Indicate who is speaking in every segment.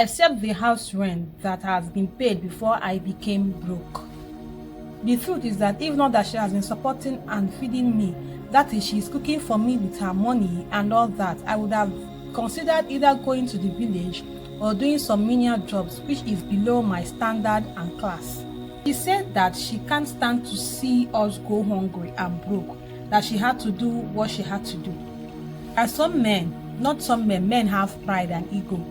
Speaker 1: except the house rent that has been paid before I became broke. The truth is that if not that she has been supporting and feeding me, that is, she's cooking for me with her money and all that, I would have considered either going to the village or doing some menial jobs which is below my standard and class. She said that she can't stand to see us go hungry and broke, that she had to do what she had to do. As some men, not some men, men have pride and ego.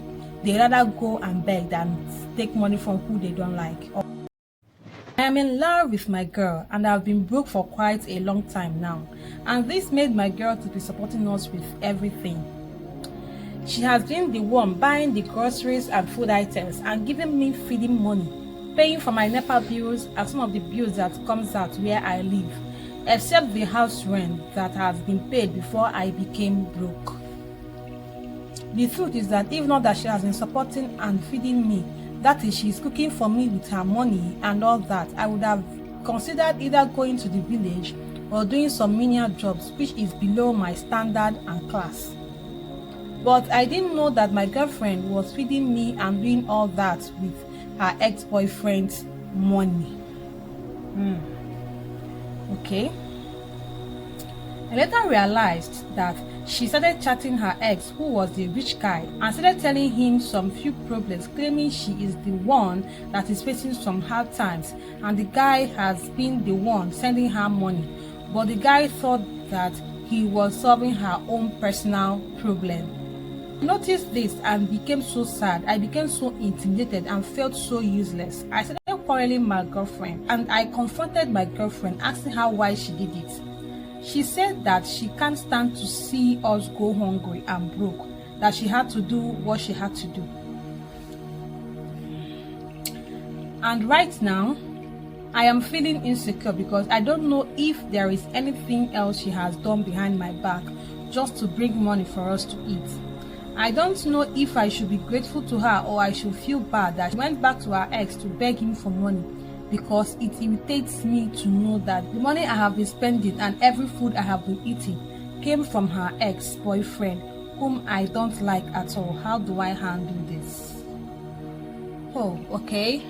Speaker 1: They rather go and beg than take money from who they don't like. I am in love with my girl and I've been broke for quite a long time now, and this made my girl to be supporting us with everything. She has been the one buying the groceries and food items and giving me feeding money, paying for my NEPA bills and some of the bills that comes out where I live, except the house rent that has been paid before I became broke. The truth is that if not that she has been supporting and feeding me, that is, she's cooking for me with her money and all that, I would have considered either going to the village or doing some menial jobs which is below my standard and class. But I didn't know that my girlfriend was feeding me and doing all that with her ex-boyfriend's money. Okay. I later realized that she started chatting her ex, who was the rich guy, and started telling him some few problems, claiming she is the one that is facing some hard times and the guy has been the one sending her money. But the guy thought that he was solving her own personal problem. I noticed this and became so sad. I became so intimidated and felt so useless. I started quarreling my girlfriend and I confronted my girlfriend, asking her why she did it. She said that she can't stand to see us go hungry and broke, that she had to do what she had to do. And right now, I am feeling insecure because I don't know if there is anything else she has done behind my back just to bring money for us to eat. I don't know if I should be grateful to her or I should feel bad that she went back to her ex to beg him for money, because it irritates me to know that the money I have been spending and every food I have been eating came from her ex-boyfriend, whom I don't like at all. How do I handle this? Oh, okay.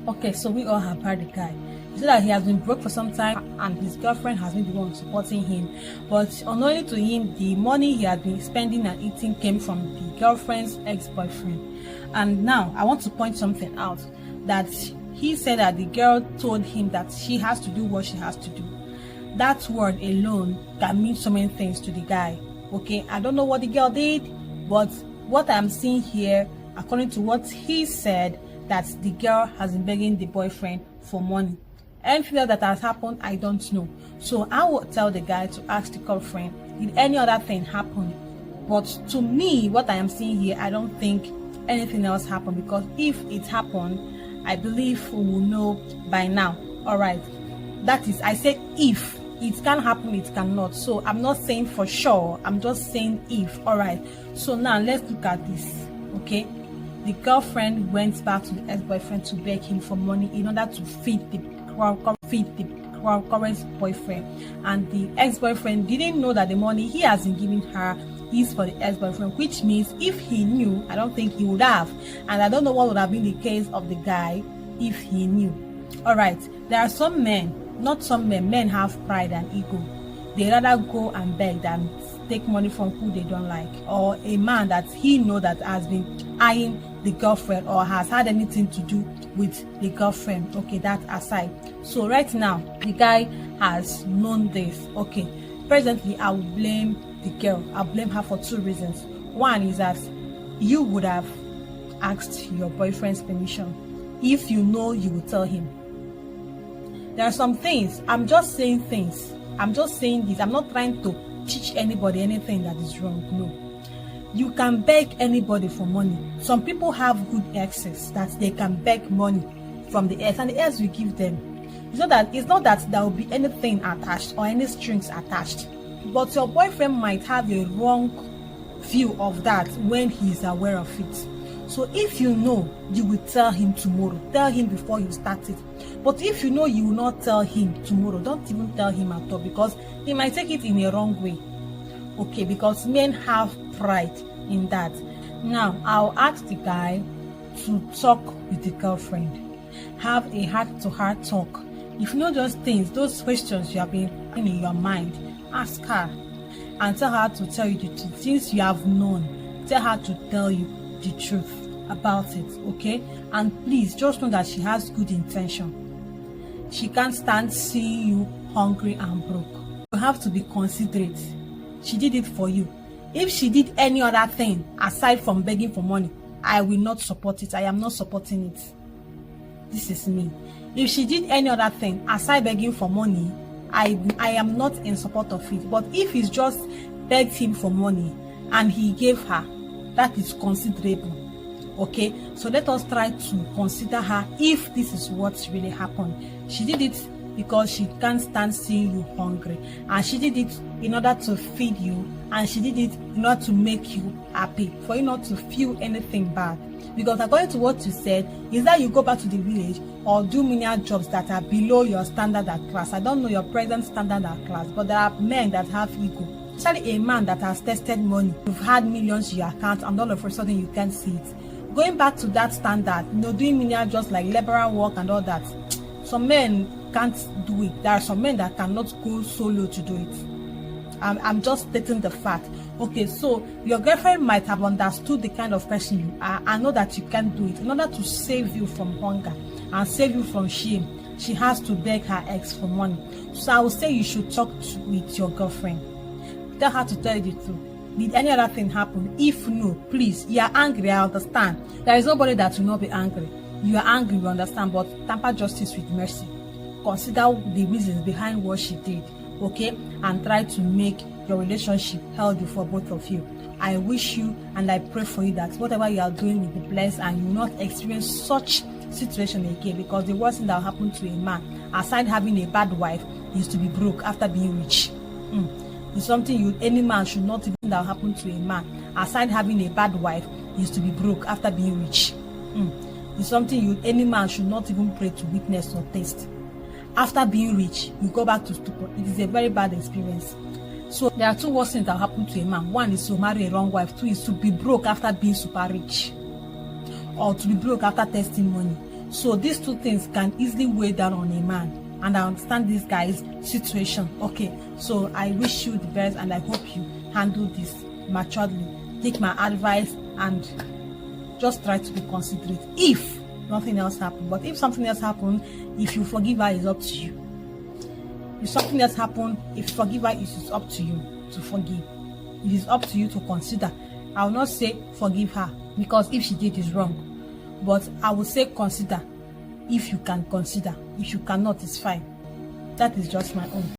Speaker 1: Okay, so we all have heard the guy. He said that he has been broke for some time and his girlfriend has been the one supporting him. But unknowingly to him, the money he had been spending and eating came from the girlfriend's ex-boyfriend. And now I want to point something out, that he said that the girl told him that she has to do what she has to do. That word alone can mean so many things to the guy. Okay, I don't know what the girl did, but what I'm seeing here, according to what he said, that the girl has been begging the boyfriend for money. Anything else that has happened, I don't know. So I would tell the guy to ask the girlfriend, did any other thing happen? But to me, what I am seeing here, I don't think anything else happened, because if it happened, I believe we will know by now. All right, that is, I said if. It can happen, it cannot. So I'm not saying for sure, I'm just saying if. All right, so now let's look at this. Okay, the girlfriend went back to the ex-boyfriend to beg him for money in order to feed the current boyfriend, and the ex-boyfriend didn't know that the money he has been giving her is for the ex-boyfriend, which means if he knew, I don't think he would have, and I don't know what would have been the case of the guy if he knew. All right, there are some men, not some men, men have pride and ego. They rather go and beg than take money from who they don't like, or a man that he know that has been eyeing the girlfriend or has had anything to do with the girlfriend. Okay, that aside. So right now, the guy has known this. Okay, presently I will blame the girl. I'll blame her for two reasons. One is that you would have asked your boyfriend's permission. If you know, you will tell him. There are some things, I'm just saying things. I'm just saying this. I'm not trying to teach anybody anything that is wrong. No. You can beg anybody for money. Some people have good exes that they can beg money from the ex, and the ex will give them. It's not that there will be anything attached or any strings attached. But your boyfriend might have a wrong view of that when he is aware of it. So if you know, you will tell him tomorrow. Tell him before you start it. But if you know you will not tell him tomorrow, don't even tell him at all, because he might take it in a wrong way. Okay, because men have pride in that. Now, I'll ask the guy to talk with the girlfriend. Have a heart-to-heart talk. If you know those things, those questions you have been in your mind, ask her and tell her to tell you the truth. Since you have known, tell her to tell you the truth about it, okay? And please, just know that she has good intention. She can't stand seeing you hungry and broke. You have to be considerate. She did it for you. If she did any other thing aside from begging for money, I will not support it. I am not supporting it. This is me. If she did any other thing aside begging for money, I am not in support of it. But if he's just begged him for money and he gave her, that is considerable. Okay, so let us try to consider her if this is what really happened. She did it because she can't stand seeing you hungry, and she did it in order to feed you, and she did it in order to make you happy, for you not to feel anything bad. Because according to what you said, is that you go back to the village or do menial jobs that are below your standard at class. I don't know your present standard at class, but there are men that have ego. Especially a man that has tested money. You've had millions in your account and all of a sudden you can't see it. Going back to that standard, doing menial jobs like laborer work and all that, some men can't do it. There are some men that cannot go solo to do it. I'm just stating the fact. Okay, so your girlfriend might have understood the kind of person you are and know that you can't do it. In order to save you from hunger and save you from shame, she has to beg her ex for money. So I would say you should talk with your girlfriend. Tell her to tell you the truth. Did any other thing happen? If no, please, you are angry, I understand. There is nobody that will not be angry. You are angry, you understand, but temper justice with mercy. Consider the reasons behind what she did, okay? And try to make your relationship healthy for both of you. I wish you and I pray for you that whatever you are doing will be blessed and you will not experience such situation again, because the worst thing that will happen to a man, aside having a bad wife, is to be broke after being rich. It's something any man should not even that will happen to a man, aside having a bad wife, is to be broke after being rich. It's something any man should not even pray to witness or taste. After being rich, you go back to stupor. It is a very bad experience. So there are two worst things that happen to a man. One is to marry a wrong wife. Two is to be broke after being super rich, or to be broke after testing money. So these two things can easily weigh down on a man. And I understand this guy's situation. Okay, so I wish you the best and I hope you handle this maturely. Take my advice and just try to be considerate if nothing else happens. But if something else happens, if you forgive her, it's up to you. If something else happens, if you forgive her, it's up to you to forgive. It is up to you to consider. I will not say forgive her, because if she did is wrong. But I will say consider. If you can consider. If you cannot, it's fine. That is just my own.